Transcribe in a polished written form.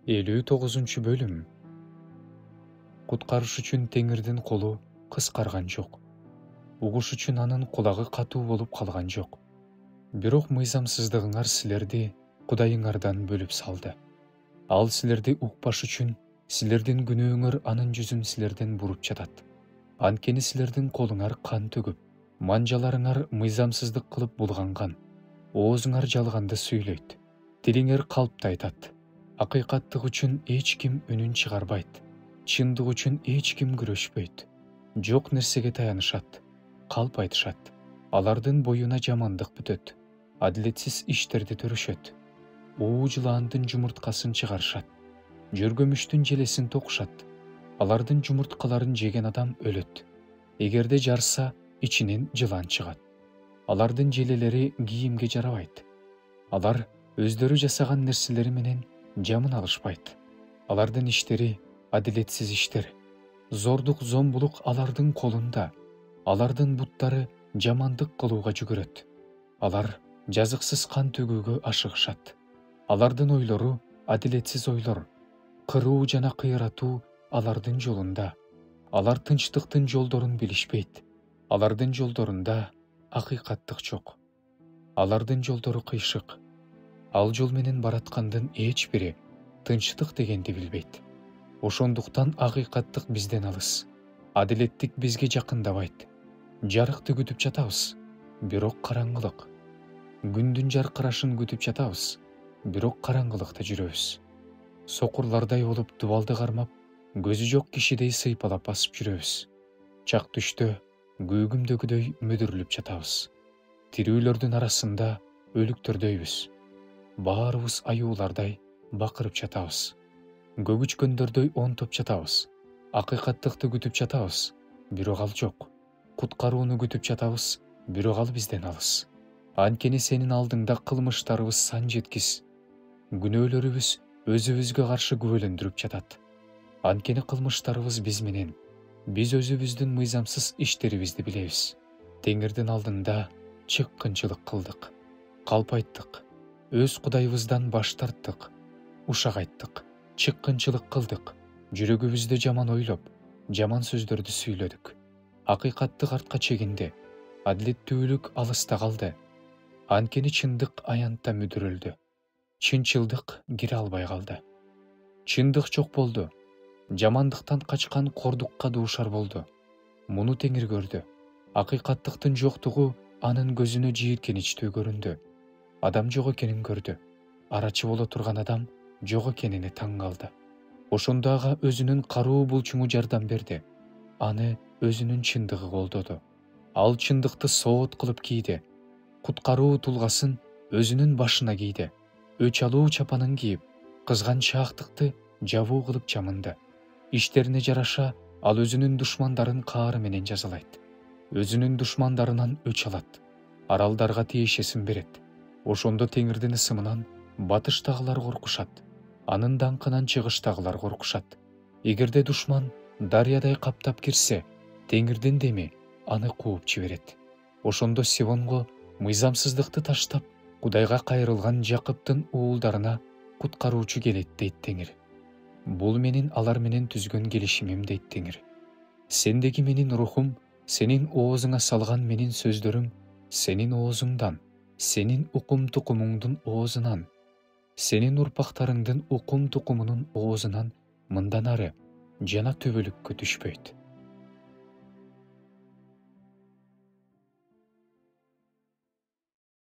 59 бөлүм. Куткарыш үчүн Теңирдин колу кыскарган жок. Угуш үчүн анын кулагы катуу болуп калган жок. Бирок мыйзамсыздыгыңар силерди Кудайыңардан бөлүп салды. Ал силерди укпаш үчүн силердин күнөөңөр анын жүзүн силерден буруп жатат. Анткени силердин колуңар кан төгүп, манжаларыңар мыйзамсыздык кылып булганган. Оозуңар жалганды сүйлөйт. Тилиңер калпты айтат. Акыйкаттык үчүн эч ким үнүн чыгарбайт. Чындык үчүн эч ким күрөшпөйт. Жок нерсеге таянышат. Калп айтышат. Алардын боюна жамандык бүтөт. Адилетсиз иштерди төрүшөт. Уу жылаандын жумурткасын чыгарышат. Жөргөмүштүн желесин токушат. Алардын жумурткаларын жеген адам өлөт. Эгерде жарса, ичинен жылан чыгат. Алардын желелери кийимге жарабайт. Алар өздөрү жасаган нерселери менен жамын алышпайт. Алардын иштери адилетсиз иштер. Зордук, зомбулук алардын колунда. Алардын буттары жамандык кылууга жүгүрөт. Алар жазыксыз кан төгүүгө ашыгышат. Алардын ойлору адилетсиз ойлор. Кыруу жана кыйратуу алардын жолунда. Алар тынчтыктын жолдорун билишпейт. Алардын жолдорунда акыйкаттык жок. Алардын жолдору кыйшык. Ал жол менен бараткандын эч бири тынчтык дегенди билбейт. Ошондуктан акыйкаттык бизден алыс. Адилеттик бизге жакындабайт. Жарыкты күтүп жатабыз, бирок караңгылык. Күндүн жаркырашын күтүп жатабыз, бирок караңгылыкта жүрөбүз. Сокурлардай болуп дубалды кармап, көзү жок кишидей сыйпалап басып жүрөбүз. Чак түштө көгүмдөгүдөй мүдүрүлүп жатабыз. Тирүүлөрдүн арасында өлүктөрдөйбүз. Баарыбыз аюулардай бакырып жатабыз. Көгүчкөндөрдөй онтоп жатабыз. Акыйкаттыкты күтүп жатабыз, бирок ал жок. Куткарууну күтүп жатабыз, бирок ал бизден алыс. Анткени сенин алдыңда кылмыштарыбыз сан жеткис. Күнөөлөрүбүз өзүбүзгө каршы күбөлөндүрүп жатат. Анткени кылмыштарыбыз биз менен. Биз өзүбүздүн мыйзамсыз иштерибизди билебиз. Теңирдин алдында чыккынчылык кылдык. Калп айттык. Өз Кудайыбыздан баш тарттык. Ушак айттык. Чыккынчылык кылдык. Жүрөгүбүздө жаман ойлоп, жаман сөздөрдү сүйлөдүк. Акыйкаттык артка чегинди. Адилеттүүлүк алыста калды. Анткени чындык аянтта мүдүрүлдү. Чынчылдык кире албай калды. Чындык жок болду. Жамандыктан качкан кордукка дуушар болду. Муну Теңир көрдү. Акыйкаттыктын жоктугу анын көзүнө жийиркеничтүү көрүндү. Адам жок экенин көрдү. Арачы боло турган адам жок экенине таң калды. Ошондо ага өзүнүн каруу булчуңу жардам берди. Аны өзүнүн чындыгы колдоду. Ал чындыкты соот кылып кийди. Куткаруу тулгасын өзүнүн башына кийди. Өч алуу чапанын кийип, кызганчаактыкты жабуу кылып чамынды. Иштерине жараша ал өзүнүн душмандарын каары менен жазалайт. Өзүнүн душмандарынан өч алат. Аралдарга тиешесин берет. Ошондо Теңирдин ысымынан батыштагылар коркушат. Анын даңкынан чыгыштагылар коркушат. Эгерде душман дарыядай каптап кирсе, Теңирдин деми аны кууп жиберет. Ошондо Сивонго мыйзамсыздыкты таштап, Кудайга кайрылган Жакыптын уулдарына куткаруучу келет дейт Теңир. Бул менин алар менен түзгөн келишимим дейт Теңир. Сендеги менин рухум, сенин оозуңа салган менин сөздөрүм сенин оозуңдан, сенин укум тукумуңдун оозунан, сенин урпактарыңдын укум тукумунун оозунан мындан ары жана түбөлүккө түшпөйт.